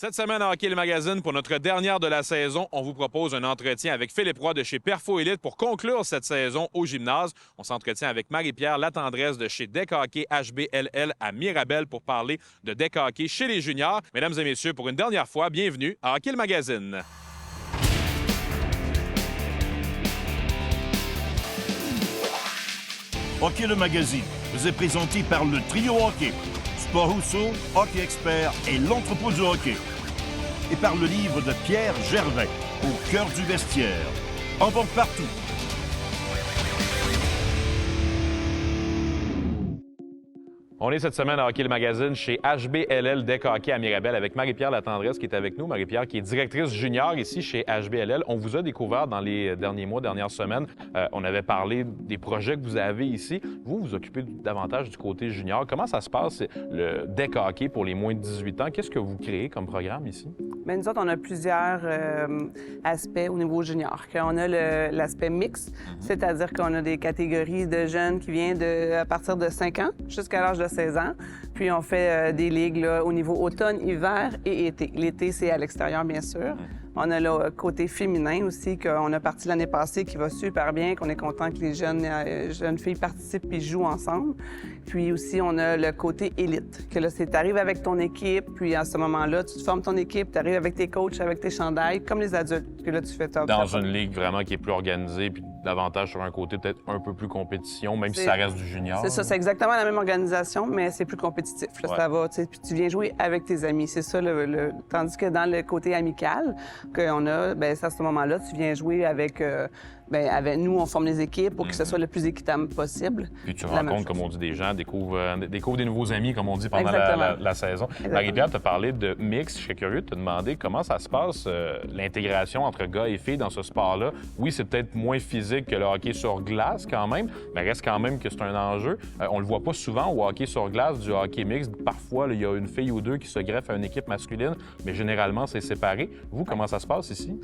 Cette semaine à Hockey le Magazine, pour notre dernière de la saison, on vous propose un entretien avec Philippe Roy de chez Perfo Élite pour conclure cette saison au gymnase. On s'entretient avec Marie-Pierre Latendresse de chez Deck Hockey HBLL à Mirabel pour parler de Deck Hockey chez les juniors. Mesdames et messieurs, pour une dernière fois, bienvenue à Hockey le Magazine. Hockey le Magazine vous est présenté par le Trio Hockey, Sport Rousseau, Hockey Expert et l'Entrepôt du Hockey. Et par le livre de Pierre Gervais, Au cœur du vestiaire. En vente partout. On est cette semaine à Hockey le Magazine chez HBLL Deck Hockey à Mirabel avec Marie-Pierre Latendresse qui est avec nous. Marie-Pierre qui est directrice junior ici chez HBLL. On vous a découvert dans les derniers mois, dernières semaines. On avait parlé des projets que vous avez ici. Vous vous occupez davantage du côté junior. Comment ça se passe, le Deck Hockey pour les moins de 18 ans? Qu'est-ce que vous créez comme programme ici? Bien, nous autres, on a plusieurs aspects au niveau junior. On a l'aspect mix, c'est-à-dire qu'on a des catégories de jeunes qui viennent à partir de 5 ans jusqu'à l'âge de 16 ans. Puis on fait des ligues là, au niveau automne, hiver et été. L'été, c'est à l'extérieur, bien sûr. On a le côté féminin aussi, qu'on a parti l'année passée, qui va super bien, qu'on est content que les jeunes filles participent et jouent ensemble. Puis aussi, on a le côté élite, que là, c'est t'arrives avec ton équipe, puis à ce moment-là, tu te formes ton équipe, t'arrives avec tes coachs, avec tes chandails, comme les adultes, que là, tu fais top. Dans une ligue vraiment qui est plus organisée, puis davantage sur un côté peut-être un peu plus compétition, même si ça reste du junior. C'est ça, c'est exactement la même organisation, mais c'est plus compétitif. Là, ça va, tu sais, puis tu viens jouer avec tes amis. C'est ça, tandis que dans le côté amical qu'on a, bien, à ce moment-là, tu viens jouer avec... avec nous, on forme les équipes pour que ce soit le plus équitable possible. Puis tu rencontres, comme on dit, des gens, découvres des nouveaux amis, comme on dit, pendant la saison. Exactement. Marie-Pierre, tu as parlé de mix. Je serais curieux de te demander comment ça se passe, l'intégration entre gars et filles dans ce sport-là. Oui, c'est peut-être moins physique que le hockey sur glace quand même, mais reste quand même que c'est un enjeu. On le voit pas souvent au hockey sur glace, du hockey mixte. Parfois, il y a une fille ou deux qui se greffent à une équipe masculine, mais généralement, c'est séparé. Vous, comment ça se passe ici?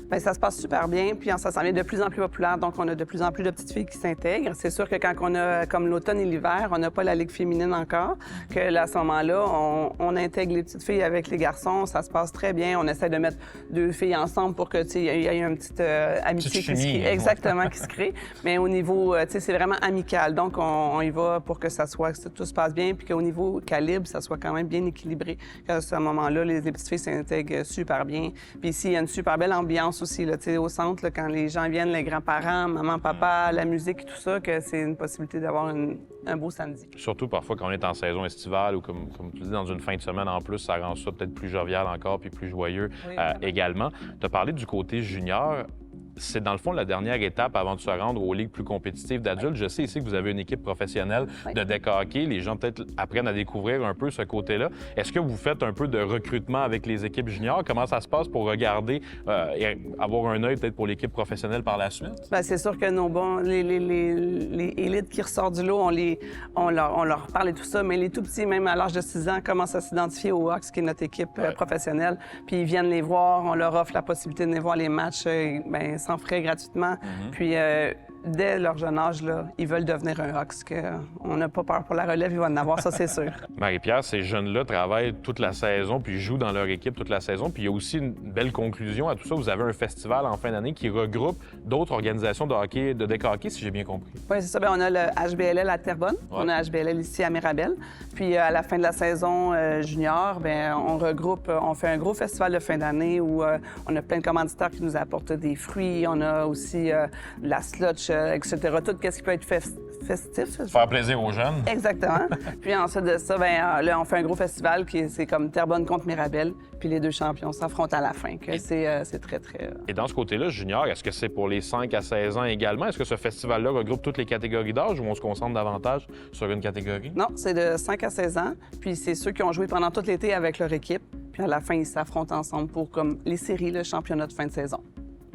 Bien, ça se passe super bien, puis ça s'en vient de plus en plus populaire, donc on a de plus en plus de petites filles qui s'intègrent. C'est sûr que quand on a, comme l'automne et l'hiver, on n'a pas la ligue féminine encore, que là, à ce moment-là, on intègre les petites filles avec les garçons, ça se passe très bien. On essaie de mettre deux filles ensemble pour que, tu sais, il y ait une petite amitié qui se crée. Exactement, qui se crée. Mais au niveau, tu sais, c'est vraiment amical, donc on y va pour que tout se passe bien, puis qu'au niveau calibre, ça soit quand même bien équilibré. À ce moment-là, les petites filles s'intègrent super bien. Puis ici, il y a une super belle ambiance aussi, là, tu sais, au centre, là, quand les gens viennent, les grands-parents, maman, papa, la musique et tout ça, que c'est une possibilité d'avoir un beau samedi. Surtout parfois quand on est en saison estivale ou comme tu dis, dans une fin de semaine en plus, ça rend ça peut-être plus jovial encore puis plus joyeux également. Tu as parlé du côté junior. C'est dans le fond la dernière étape avant de se rendre aux ligues plus compétitives d'adultes. Je sais ici que vous avez une équipe professionnelle de deck hockey. Les gens peut-être apprennent à découvrir un peu ce côté-là. Est-ce que vous faites un peu de recrutement avec les équipes juniors? Comment ça se passe pour regarder et avoir un œil peut-être pour l'équipe professionnelle par la suite? Bien, c'est sûr que nos bons, les élites qui ressortent du lot, on leur parle et tout ça, mais les tout petits, même à l'âge de 6 ans, commencent à s'identifier au Hawks, qui est notre équipe professionnelle. Puis ils viennent les voir, on leur offre la possibilité de les voir les matchs sans frais, gratuitement. Puis, dès leur jeune âge, là, ils veulent devenir un Hawks. On n'a pas peur pour la relève, ils vont en avoir, ça, c'est sûr. Marie-Pierre, ces jeunes-là travaillent toute la saison, puis jouent dans leur équipe toute la saison. Puis il y a aussi une belle conclusion à tout ça. Vous avez un festival en fin d'année qui regroupe d'autres organisations de hockey, de deck hockey, si j'ai bien compris. Oui, c'est ça. Bien, on a le HBLL à Terrebonne. On a HBLL ici à Mirabel. Puis à la fin de la saison junior, bien, on regroupe, on fait un gros festival de fin d'année où on a plein de commanditaires qui nous apportent des fruits. On a aussi la slotch, etc. Tout ce qui peut être festif. Faire plaisir aux jeunes. Exactement. Puis ensuite de ça, bien, là, on fait un gros festival c'est comme Terrebonne contre Mirabel. Puis les deux champions s'affrontent à la fin. C'est très, très... Et dans ce côté-là, junior, est-ce que c'est pour les 5 à 16 ans également? Est-ce que ce festival-là regroupe toutes les catégories d'âge ou on se concentre davantage sur une catégorie? Non, c'est de 5 à 16 ans. Puis c'est ceux qui ont joué pendant tout l'été avec leur équipe. Puis à la fin, ils s'affrontent ensemble pour comme les séries, le championnat de fin de saison.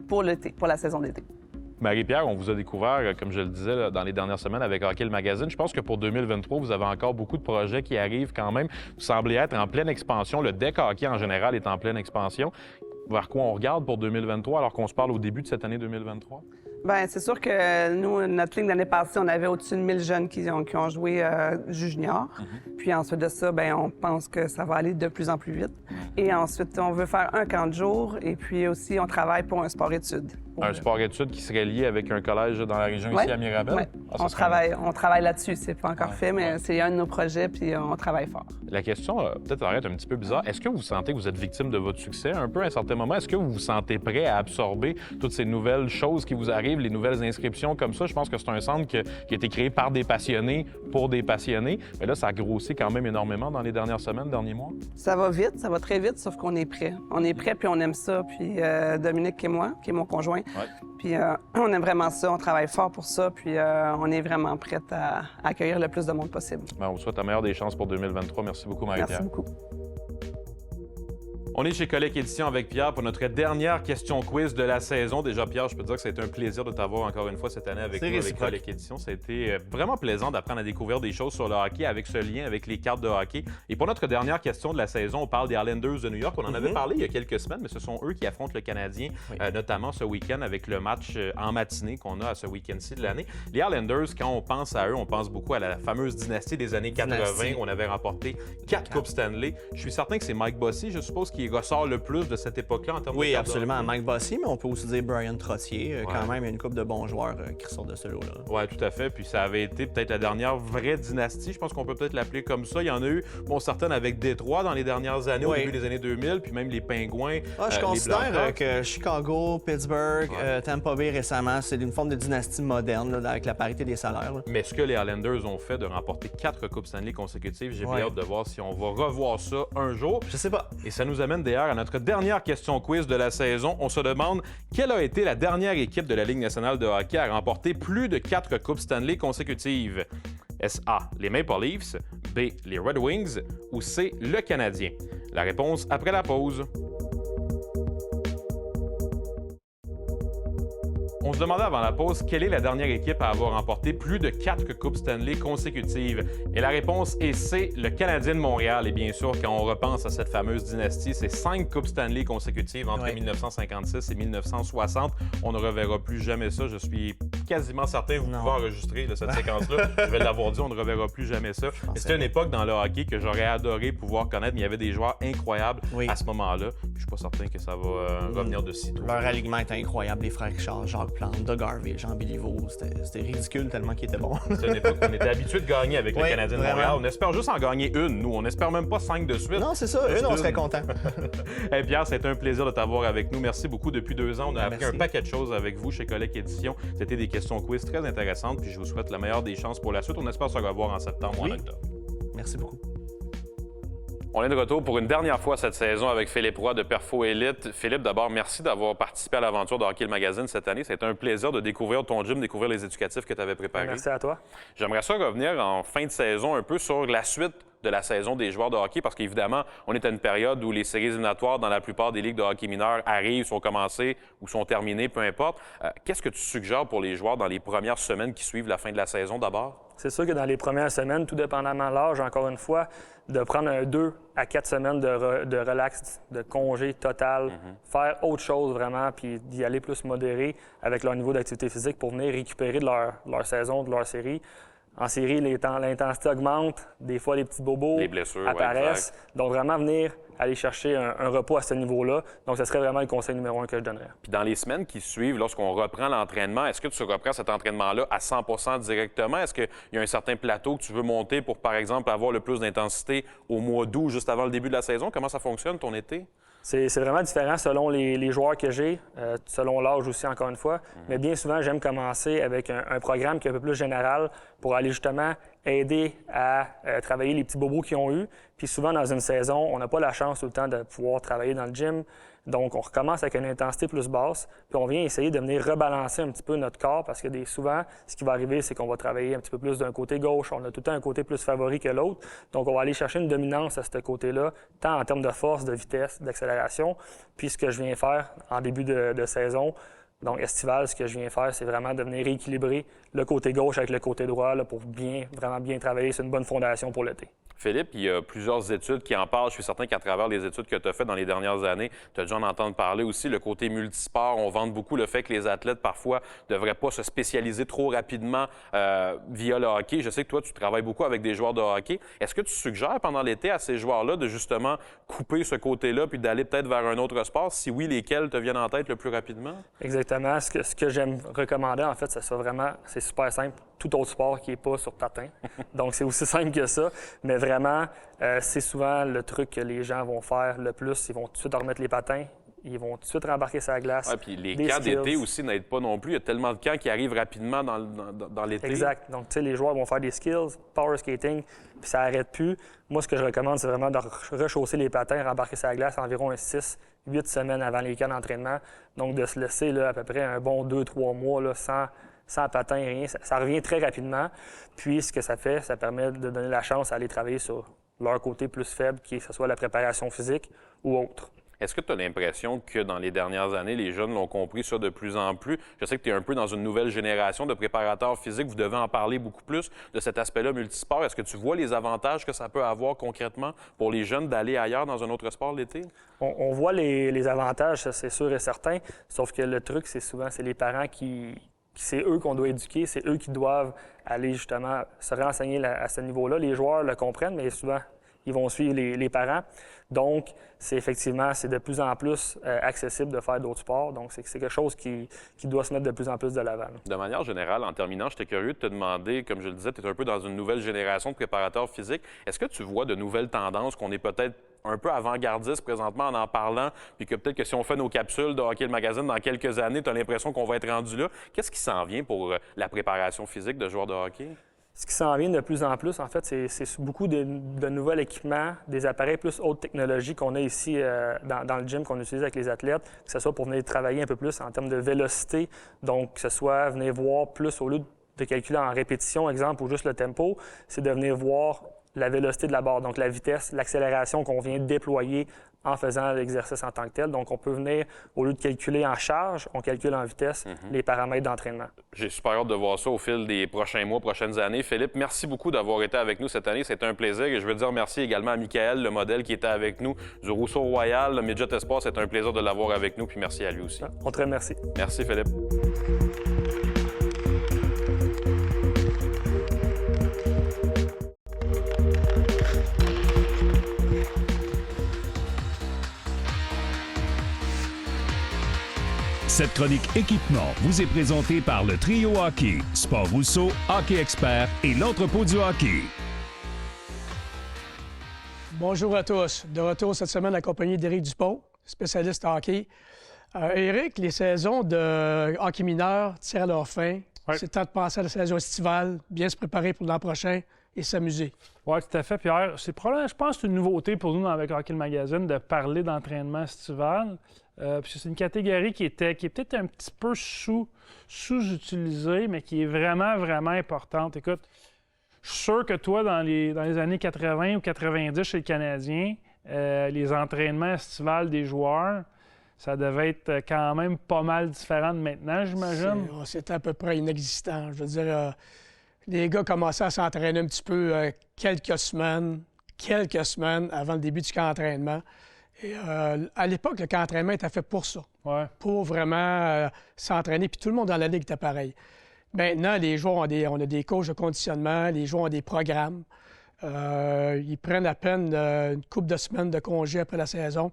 Pour l'été, pour la saison d'été. Marie-Pierre, on vous a découvert, comme je le disais, là, dans les dernières semaines avec Hockey le Magazine. Je pense que pour 2023, vous avez encore beaucoup de projets qui arrivent quand même. Vous semblez être en pleine expansion. Le deck hockey en général est en pleine expansion. Vers quoi on regarde pour 2023 alors qu'on se parle au début de cette année 2023? Bien, c'est sûr que nous, notre ligne l'année passée, on avait au-dessus de 1000 jeunes qui ont joué junior. Puis ensuite de ça, bien, on pense que ça va aller de plus en plus vite. Et ensuite, on veut faire un camp de jour et puis aussi, on travaille pour un sport-études. Un sport-études qui serait lié avec un collège dans la région ici à Mirabel? Oui, on travaille là-dessus. C'est pas encore fait, mais c'est un de nos projets, puis on travaille fort. La question, peut-être arrête un petit peu bizarre. Est-ce que vous sentez que vous êtes victime de votre succès un peu à un certain moment? Est-ce que vous vous sentez prêt à absorber toutes ces nouvelles choses qui vous arrivent, les nouvelles inscriptions comme ça? Je pense que c'est un centre qui a été créé par des passionnés, pour des passionnés. Mais là, ça a grossi quand même énormément dans les dernières semaines, derniers mois. Ça va vite, ça va très vite, sauf qu'on est prêt. On est prêt, puis on aime ça. Puis Dominique et moi, qui est mon conjoint, puis on aime vraiment ça, on travaille fort pour ça, puis on est vraiment prête à accueillir le plus de monde possible. Bien, on vous souhaite la meilleure des chances pour 2023. Merci beaucoup, Marie-Pierre. Merci beaucoup. On est chez Collecte Édition avec Pierre pour notre dernière question quiz de la saison. Déjà, Pierre, je peux te dire que ça a été un plaisir de t'avoir encore une fois cette année avec nous, avec Collecte Édition. Ça a été vraiment plaisant d'apprendre à découvrir des choses sur le hockey avec ce lien avec les cartes de hockey. Et pour notre dernière question de la saison, on parle des Islanders de New York. On en avait parlé il y a quelques semaines, mais ce sont eux qui affrontent le Canadien, notamment ce week-end avec le match en matinée qu'on a à ce week-end-ci de l'année. Les Islanders, quand on pense à eux, on pense beaucoup à la fameuse dynastie des années 80 où on avait remporté 4 Coupes Stanley. Je suis certain que c'est Mike Bossy, je suppose, qui ressort le plus de cette époque-là en termes de... Oui, absolument. Mike Bossy, mais on peut aussi dire Brian Trottier. Quand même, il y a une couple de bons joueurs qui ressortent de ce lot-là. Oui, tout à fait. Puis ça avait été peut-être la dernière vraie dynastie. Je pense qu'on peut peut-être l'appeler comme ça. Il y en a eu, certaines avec Détroit dans les dernières années, au début des années 2000, puis même les Pingouins, je considère que Chicago, Pittsburgh, Tampa Bay récemment, c'est une forme de dynastie moderne là, avec la parité des salaires. Là. Mais ce que les Islanders ont fait de remporter 4 Coupes Stanley consécutives, j'ai bien hâte de voir si on va revoir ça un jour. Je sais pas. Et ça nous amène d'ailleurs à notre dernière question quiz de la saison. On se demande quelle a été la dernière équipe de la Ligue nationale de hockey à remporter plus de 4 Coupes Stanley consécutives? Est-ce A, les Maple Leafs, B, les Red Wings ou C, le Canadien? La réponse après la pause. On se demandait avant la pause quelle est la dernière équipe à avoir remporté plus de 4 Coupes Stanley consécutives. Et la réponse est C, le Canadien de Montréal. Et bien sûr, quand on repense à cette fameuse dynastie, c'est 5 Coupes Stanley consécutives entre 1956 et 1960. On ne reverra plus jamais ça. Je suis quasiment certain, vous pouvez enregistrer cette séquence-là. Je vais l'avoir dit, on ne reverra plus jamais ça. C'était une époque dans le hockey que j'aurais adoré pouvoir connaître, mais il y avait des joueurs incroyables à ce moment-là. Puis je suis pas certain que ça va revenir de sitôt. Leur alignement était incroyable. Les frères Richard, Jacques Plante, Doug Harvey, Jean Béliveau, c'était ridicule tellement qu'il était bon. C'était une époque où on était habitué de gagner avec le Canadien de Montréal. On espère juste en gagner une, nous. On espère même pas 5 de suite. Non, c'est ça. Une, on serait content. Hey Pierre, c'était un plaisir de t'avoir avec nous. Merci beaucoup. Depuis 2 ans, on a appris un paquet de choses avec vous chez Collecte Édition. C'était des questions quiz très intéressantes. Puis je vous souhaite la meilleure des chances pour la suite. On espère se revoir en septembre ou en octobre. Merci beaucoup. On est de retour pour une dernière fois cette saison avec Philippe Roy de Perfo Elite. Philippe, d'abord, merci d'avoir participé à l'aventure de Hockey le Magazine cette année. C'était un plaisir de découvrir ton gym, découvrir les éducatifs que tu avais préparés. Merci à toi. J'aimerais ça revenir en fin de saison un peu sur la suite de la saison des joueurs de hockey parce qu'évidemment, on est à une période où les séries éliminatoires dans la plupart des ligues de hockey mineurs arrivent, sont commencées ou sont terminées, peu importe. Qu'est-ce que tu suggères pour les joueurs dans les premières semaines qui suivent la fin de la saison d'abord? C'est sûr que dans les premières semaines, tout dépendamment de l'âge, encore une fois, de prendre un 2 à 4 semaines de relax, de congé total, faire autre chose vraiment, puis d'y aller plus modéré avec leur niveau d'activité physique pour venir récupérer de leur saison, de leur série. En série, l'intensité augmente, des fois les petits bobos les blessures apparaissent. Donc vraiment venir aller chercher un repos à ce niveau-là. Donc ce serait vraiment le conseil numéro 1 que je donnerais. Puis dans les semaines qui suivent, lorsqu'on reprend l'entraînement, est-ce que tu reprends cet entraînement-là à 100 % directement? Est-ce qu'il y a un certain plateau que tu veux monter pour, par exemple, avoir le plus d'intensité au mois d'août, juste avant le début de la saison? Comment ça fonctionne, ton été? C'est vraiment différent selon les joueurs que j'ai, selon l'âge aussi, encore une fois. Mais bien souvent, j'aime commencer avec un programme qui est un peu plus général pour aller justement aider à travailler les petits bobos qu'ils ont eus. Puis souvent, dans une saison, on n'a pas la chance tout le temps de pouvoir travailler dans le gym. Donc, on recommence avec une intensité plus basse, puis on vient essayer de venir rebalancer un petit peu notre corps parce que souvent, ce qui va arriver, c'est qu'on va travailler un petit peu plus d'un côté gauche. On a tout le temps un côté plus favori que l'autre. Donc, on va aller chercher une dominance à ce côté-là, tant en termes de force, de vitesse, d'accélération. Puis, ce que je viens faire en début de saison, donc estivale, ce que je viens faire, c'est vraiment de venir rééquilibrer le côté gauche avec le côté droit là, pour vraiment bien travailler sur une bonne fondation pour l'été. Philippe, il y a plusieurs études qui en parlent. Je suis certain qu'à travers les études que tu as faites dans les dernières années, tu as dû en entendre parler aussi. Le côté multisport, on vante beaucoup le fait que les athlètes, parfois, ne devraient pas se spécialiser trop rapidement via le hockey. Je sais que toi, tu travailles beaucoup avec des joueurs de hockey. Est-ce que tu suggères pendant l'été à ces joueurs-là de justement couper ce côté-là puis d'aller peut-être vers un autre sport? Si oui, lesquels te viennent en tête le plus rapidement? Exactement. Ce que j'aime recommander, en fait, c'est super simple. Tout autre sport qui n'est pas sur patin. Donc, c'est aussi simple que ça. Mais vraiment, c'est souvent le truc que les gens vont faire le plus. Ils vont tout de suite remettre les patins. Ils vont tout de suite rembarquer sa glace. Ouais, puis les camps d'été aussi n'aident pas non plus. Il y a tellement de camps qui arrivent rapidement dans l'été. Exact. Donc, tu sais, les joueurs vont faire des skills, power skating, puis ça n'arrête plus. Moi, ce que je recommande, c'est vraiment de rechausser les patins, rembarquer sa glace environ 6-8 semaines avant les camps d'entraînement. Donc, de se laisser là, à peu près un bon 2-3 mois là, sans patin, rien. Ça revient très rapidement. Puis, ce que ça fait, ça permet de donner la chance à aller travailler sur leur côté plus faible, que ce soit la préparation physique ou autre. Est-ce que tu as l'impression que dans les dernières années, les jeunes l'ont compris ça de plus en plus? Je sais que tu es un peu dans une nouvelle génération de préparateurs physiques. Vous devez en parler beaucoup plus de cet aspect-là multisport. Est-ce que tu vois les avantages que ça peut avoir concrètement pour les jeunes d'aller ailleurs dans un autre sport l'été? On voit les avantages, ça, c'est sûr et certain. Sauf que le truc, c'est souvent, c'est les parents c'est eux qu'on doit éduquer, c'est eux qui doivent aller justement se renseigner à ce niveau-là. Les joueurs le comprennent, mais souvent, ils vont suivre les parents. Donc, c'est de plus en plus accessible de faire d'autres sports. Donc, c'est quelque chose qui doit se mettre de plus en plus de l'avant. De manière générale, en terminant, j'étais curieux de te demander, comme je le disais, tu es un peu dans une nouvelle génération de préparateurs physiques. Est-ce que tu vois de nouvelles tendances qu'on est peut-être un peu avant-gardiste présentement en parlant, puis que peut-être que si on fait nos capsules de Hockey le Magazine dans quelques années, tu as l'impression qu'on va être rendu là? Qu'est-ce qui s'en vient pour la préparation physique de joueurs de hockey? Ce qui s'en vient de plus en plus, en fait, c'est beaucoup de nouveaux équipements, des appareils plus haute technologie qu'on a ici dans le gym, qu'on utilise avec les athlètes, que ce soit pour venir travailler un peu plus en termes de vélocité, donc que ce soit venir voir plus au lieu de calculer en répétition, exemple, ou juste le tempo, c'est de venir voir la vélocité de la barre, donc la vitesse, l'accélération qu'on vient déployer en faisant l'exercice en tant que tel. Donc, on peut venir, au lieu de calculer en charge, on calcule en vitesse les paramètres d'entraînement. J'ai super hâte de voir ça au fil des prochains mois, prochaines années. Philippe, merci beaucoup d'avoir été avec nous cette année. C'était un plaisir. Et je veux dire merci également à Michael, le modèle qui était avec nous du Rousseau Royal, le Midget Espoir. C'est un plaisir de l'avoir avec nous. Puis merci à lui aussi. On te remercie. Merci, Philippe. Cette chronique équipement vous est présentée par le Trio Hockey, Sport Rousseau, Hockey Expert et l'Entrepôt du hockey. Bonjour à tous. De retour cette semaine accompagné d'Éric Dupont, spécialiste hockey. Éric, les saisons de hockey mineur tirent à leur fin. Ouais. C'est temps de passer à la saison estivale, bien se préparer pour l'an prochain et s'amuser. Oui, tout à fait, Pierre. C'est probablement, je pense, une nouveauté pour nous avec Hockey le Magazine de parler d'entraînement estival. Puis c'est une catégorie qui est peut-être un petit peu sous-utilisée, mais qui est vraiment, vraiment importante. Écoute, je suis sûr que toi, dans les années 80 ou 90 chez les Canadiens, les entraînements estivales des joueurs, ça devait être quand même pas mal différent de maintenant, j'imagine. C'était à peu près inexistant. Je veux dire, les gars commençaient à s'entraîner un petit peu quelques semaines avant le début du camp d'entraînement. Et, à l'époque, le camp d'entraînement était fait pour ça, pour vraiment s'entraîner. Puis tout le monde dans la ligue était pareil. Maintenant, les joueurs on a des coachs de conditionnement, les joueurs ont des programmes. Ils prennent à peine une couple de semaines de congé après la saison.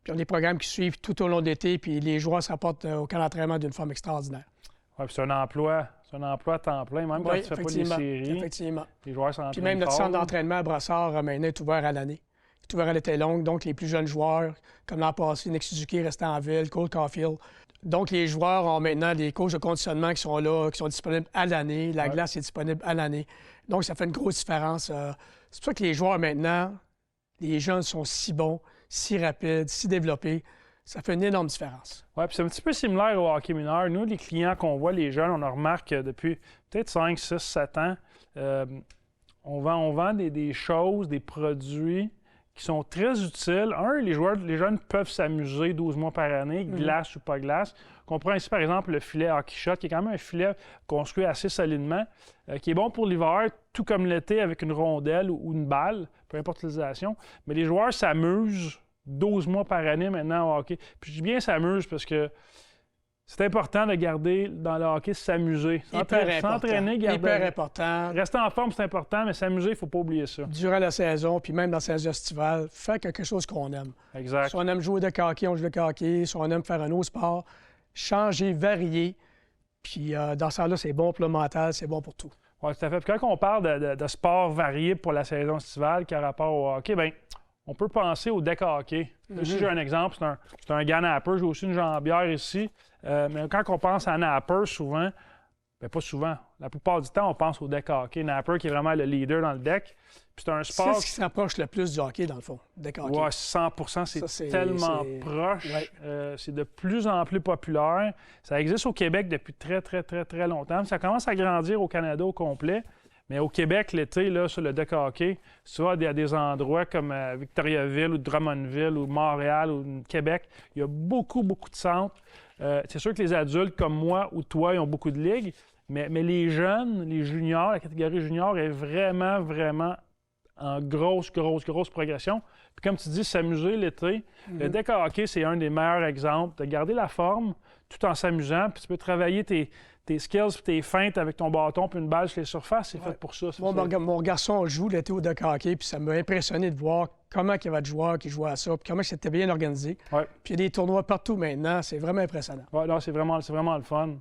Puis ils ont des programmes qui suivent tout au long de l'été, puis les joueurs s'apportent au camp d'entraînement d'une forme extraordinaire. Oui, puis c'est un emploi à temps plein, même quand tu ne fais pas les séries. Effectivement. Les joueurs s'entraînent. Puis même notre fort, centre d'entraînement à Brossard, maintenant, est ouvert à l'année. Il est ouvert à l'été longue, donc les plus jeunes joueurs, comme l'an passé, Nick Suzuki restait en ville, Cole Caulfield. Donc les joueurs ont maintenant des coachs de conditionnement qui sont là, qui sont disponibles à l'année. La glace est disponible à l'année. Donc ça fait une grosse différence. C'est pour ça que les joueurs maintenant, les jeunes sont si bons, si rapides, si développés. Ça fait une énorme différence. Oui, puis c'est un petit peu similaire au hockey mineur. Nous, les clients qu'on voit, les jeunes, on en remarque depuis peut-être 5, 6, 7 ans, on vend des choses, des produits qui sont très utiles. Les jeunes peuvent s'amuser 12 mois par année, glace ou pas glace. On prend ici, par exemple, le filet Hockey Shot, qui est quand même un filet construit assez solidement, qui est bon pour l'hiver, tout comme l'été, avec une rondelle ou une balle, peu importe l'utilisation. Mais les joueurs s'amusent 12 mois par année maintenant au hockey. Puis je dis bien s'amusent parce que c'est important de garder dans le hockey, s'amuser. S'entraîner, garder... Hyper important. Rester en forme, c'est important, mais s'amuser, il ne faut pas oublier ça. Durant la saison, puis même dans la saison estivale, faire quelque chose qu'on aime. Exact. Si on aime jouer de hockey, on joue de hockey. Si on aime faire un autre sport, changer, varier. Puis dans ce sens-là, c'est bon pour le mental, c'est bon pour tout. Oui, tout à fait. Puis quand on parle de sport varié pour la saison estivale qui a rapport au hockey, bien, on peut penser au deck hockey. Ici, j'ai un exemple, c'est un gars napper. J'ai aussi une jambière ici. Mais quand on pense à napper, souvent, bien pas souvent, la plupart du temps, on pense au deck hockey. Napper qui est vraiment le leader dans le deck. Puis c'est un sport... C'est ce qui s'approche le plus du hockey, dans le fond, deck hockey. Oui, 100 c'est tellement proche. Ouais. C'est de plus en plus populaire. Ça existe au Québec depuis très, très, très, très longtemps. Ça commence à grandir au Canada au complet. Mais au Québec, l'été, là, sur le deck hockey, tu vas à des endroits comme Victoriaville ou Drummondville ou Montréal ou Québec, il y a beaucoup, beaucoup de centres. C'est sûr que les adultes comme moi ou toi, ils ont beaucoup de ligues, mais les jeunes, les juniors, la catégorie junior est vraiment, vraiment en grosse progression. Puis comme tu dis, s'amuser l'été, le deck hockey, c'est un des meilleurs exemples de garder la forme tout en s'amusant. Puis tu peux travailler tes skills, tes feintes avec ton bâton puis une balle sur les surfaces, c'est fait pour ça. Mon garçon joue l'été au deck hockey, puis ça m'a impressionné de voir comment il y avait de joueurs qui jouaient à ça, puis comment c'était bien organisé. Ouais. Puis il y a des tournois partout maintenant, c'est vraiment impressionnant. Oui, non, c'est vraiment le fun.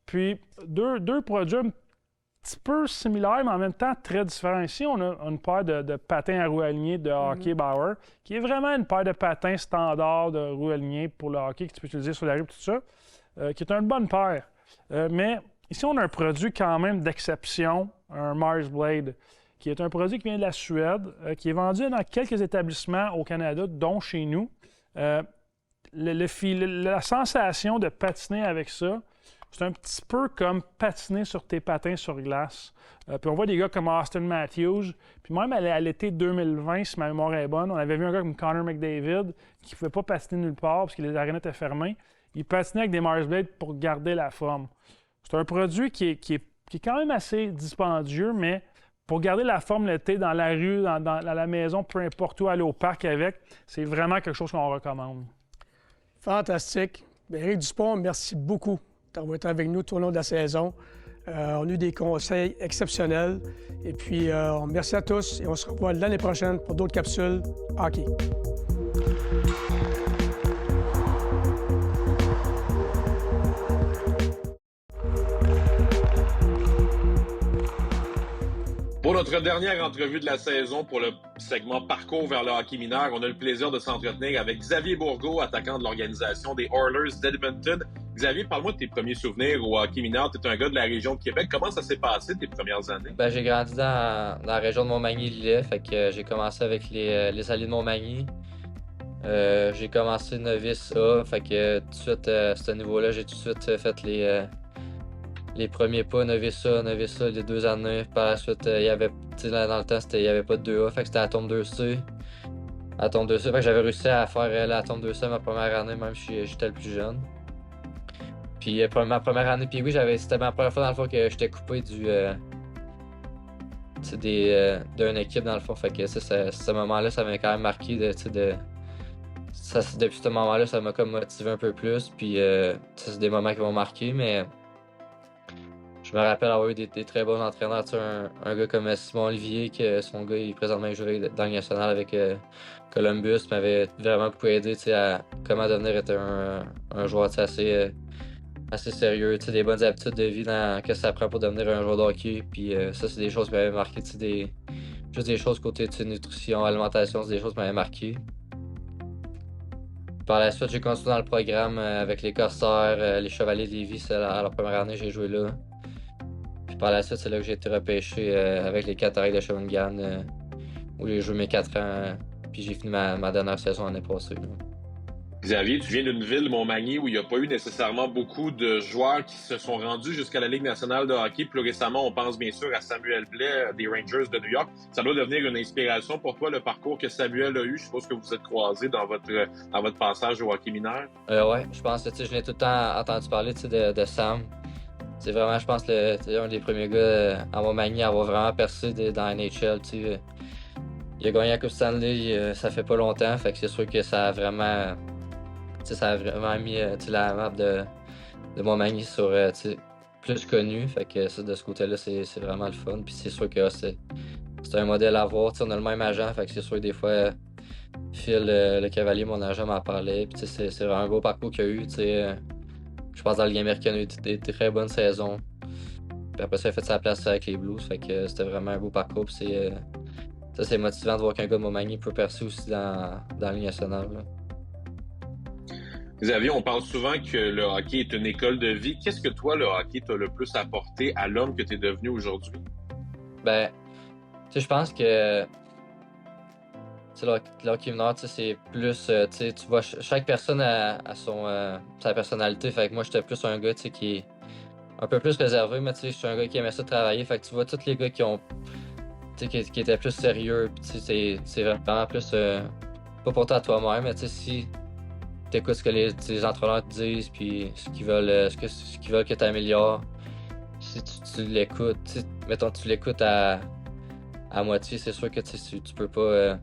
Puis deux produits un petit peu similaires, mais en même temps très différents. Ici, on a une paire de patins à roues alignées de Hockey Bauer, qui est vraiment une paire de patins standard de roues alignées pour le hockey que tu peux utiliser sur la rue, tout ça, qui est une bonne paire. Mais ici, on a un produit quand même d'exception, un Mars Blade, qui est un produit qui vient de la Suède, qui est vendu dans quelques établissements au Canada, dont chez nous. La sensation de patiner avec ça, c'est un petit peu comme patiner sur tes patins sur glace. Puis on voit des gars comme Austin Matthews. Puis même à l'été 2020, si ma mémoire est bonne, on avait vu un gars comme Connor McDavid qui ne pouvait pas patiner nulle part parce que les arénas étaient fermées. Il patinait avec des Mars Blade pour garder la forme. C'est un produit qui est quand même assez dispendieux, mais pour garder la forme l'été dans la rue, dans la maison, peu importe où, aller au parc avec, c'est vraiment quelque chose qu'on recommande. Fantastique. Éric Dupont, merci beaucoup d'avoir été avec nous tout au long de la saison. On a eu des conseils exceptionnels. Et puis, merci à tous et on se revoit l'année prochaine pour d'autres capsules hockey. Pour notre dernière entrevue de la saison pour le segment Parcours vers le hockey mineur, on a le plaisir de s'entretenir avec Xavier Bourgault, attaquant de l'organisation des Oilers d'Edmonton. Xavier, parle-moi de tes premiers souvenirs au hockey mineur. Tu es un gars de la région de Québec. Comment ça s'est passé tes premières années? Ben, j'ai grandi dans la région de Montmagny-Lillet, fait que j'ai commencé avec les alliés de Montmagny. J'ai commencé novice A, fait que tout de suite, à ce niveau-là, j'ai tout de suite fait les premiers pas, novice A, les 2 années. Par la suite, il y avait, dans le temps, il n'y avait pas de 2A, fait que c'était la tombe 2C. La tombe 2C, fait que j'avais réussi à faire la tombe 2C ma première année, même si j'étais le plus jeune. Puis ma première année, puis oui, c'était ma première fois dans le fond que j'étais coupé d'une équipe dans le fond. Fait que ce moment-là, ça m'a quand même marqué depuis ce moment-là, ça m'a comme motivé un peu plus. Puis c'est des moments qui m'ont marqué, mais je me rappelle avoir eu des très bons entraîneurs. Un gars comme Simon Olivier, que son gars, il présentement joué dans la nationale avec Columbus, m'avait vraiment beaucoup aidé à comment devenir un joueur assez sérieux, des bonnes habitudes de vie que ça prend pour devenir un joueur de hockey. Puis ça, c'est des choses qui m'avaient marqué. Juste des choses côté nutrition, alimentation, c'est des choses qui m'avaient marqué. Par la suite, j'ai continué dans le programme avec les Corsaires, les Chevaliers de Lévis. À leur première année, j'ai joué là. Puis par la suite, c'est là que j'ai été repêché avec les Cataractes de Shawinigan, où j'ai joué mes 4 ans. Puis j'ai fini ma dernière saison l'année passée. Là. Xavier, tu viens d'une ville, Montmagny, où il n'y a pas eu nécessairement beaucoup de joueurs qui se sont rendus jusqu'à la Ligue nationale de hockey. Plus récemment, on pense bien sûr à Samuel Blais des Rangers de New York. Ça doit devenir une inspiration pour toi, le parcours que Samuel a eu. Je suppose que vous êtes croisés dans votre passage au hockey mineur. Oui, je pense que je l'ai tout le temps entendu parler de Sam. C'est vraiment, je pense, un des premiers gars à Montmagny à avoir vraiment percé dans la NHL. Il a gagné la Coupe Stanley, ça fait pas longtemps, fait que c'est sûr que ça a vraiment mis la map de Montmagny sur plus connu. Fait que ça, de ce côté-là, c'est vraiment le fun. Puis c'est sûr que c'est un modèle à voir. On a le même agent, fait que c'est sûr que des fois, Phil le Cavalier, mon agent, m'en parlait. Puis c'est vraiment un beau parcours qu'il a eu. Je pense dans la Ligue américaine, il a eu des très bonnes saisons. Puis après ça, il a fait sa place avec les Blues. Fait que c'était vraiment un beau parcours. Puis c'est motivant de voir qu'un gars de Montmagny peut percer aussi dans la Ligue nationale. Là. Xavier, on parle souvent que le hockey est une école de vie. Qu'est-ce que toi, le hockey, t'a le plus apporté à l'homme que tu es devenu aujourd'hui? Ben, je pense que le hockey mineur, c'est plus, tu vois, chaque personne a sa personnalité. Fait que moi, j'étais plus un gars, qui est un peu plus réservé, mais je suis un gars qui aimait ça travailler. Fait que tu vois, tous les gars qui ont, qui étaient plus sérieux, c'est vraiment plus, pas pour toi à toi-même, mais si t'écoutes ce que les entraîneurs te disent, puis ce qu'ils veulent que tu améliores, si tu l'écoutes, mettons, tu l'écoutes à moitié, c'est sûr que tu peux pas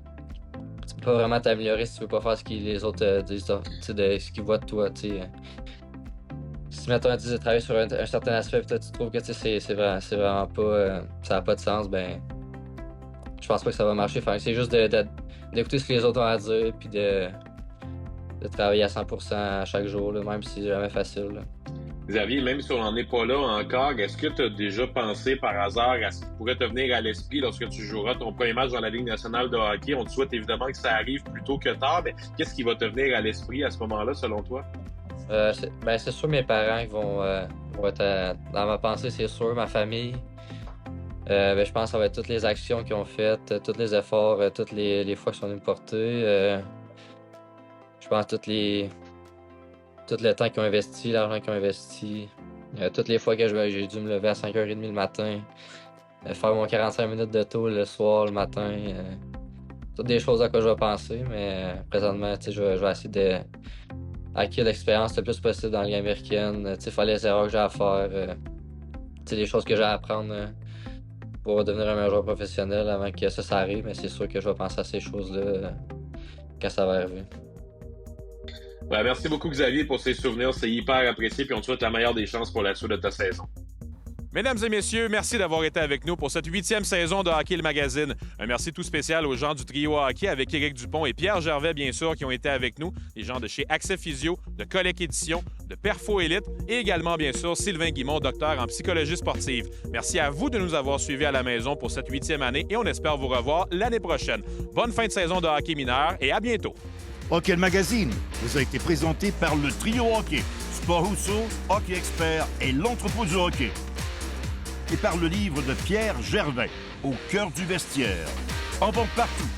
vraiment t'améliorer si tu veux pas faire ce que les autres disent, ce qu'ils voient de toi. Si, mettons, ils disent de travailler sur un certain aspect, puis toi, tu trouves que c'est vraiment pas, ça n'a pas de sens, ben, je pense pas que ça va marcher. Enfin, c'est juste d'écouter ce que les autres ont à dire, puis de travailler à 100% à chaque jour, là, même si c'est jamais facile. Là. Xavier, même si on n'en est pas là encore, est-ce que tu as déjà pensé par hasard à ce qui pourrait te venir à l'esprit lorsque tu joueras ton premier match dans la Ligue nationale de hockey? On te souhaite évidemment que ça arrive plus tôt que tard, mais qu'est-ce qui va te venir à l'esprit à ce moment-là, selon toi? C'est sûr mes parents ils vont être dans ma pensée, c'est sûr, ma famille. Je pense que ça va être toutes les actions qu'ils ont faites, tous les efforts, toutes les fois qu'ils sont venus me porter. Je pense tout le temps qu'ils ont investi, l'argent qu'ils ont investi. Toutes les fois que j'ai dû me lever à 5h30 le matin, faire mon 45 minutes de tour le soir, le matin. Toutes des choses à quoi je vais penser, mais présentement, je vais essayer d'acquérir l'expérience le plus possible dans la Ligue américaine. Faire les erreurs que j'ai à faire, les choses que j'ai à apprendre pour devenir un meilleur joueur professionnel avant que ça arrive. Mais c'est sûr que je vais penser à ces choses-là quand ça va arriver. Ben, merci beaucoup, Xavier, pour ces souvenirs. C'est hyper apprécié, puis on te souhaite la meilleure des chances pour la suite de ta saison. Mesdames et messieurs, merci d'avoir été avec nous pour cette 8e saison de Hockey le Magazine. Un merci tout spécial aux gens du trio hockey avec Éric Dupont et Pierre Gervais, bien sûr, qui ont été avec nous. Les gens de chez Accès Physio, de Collec Édition, de Perfo Élite et également, bien sûr, Sylvain Guimond, docteur en psychologie sportive. Merci à vous de nous avoir suivis à la maison pour cette 8e année et on espère vous revoir l'année prochaine. Bonne fin de saison de hockey mineur et à bientôt. Hockey le Magazine vous a été présenté par le Trio Hockey, Sport Rousseau, Hockey Expert et l'Entrepôt du Hockey. Et par le livre de Pierre Gervais, Au cœur du vestiaire. En vente partout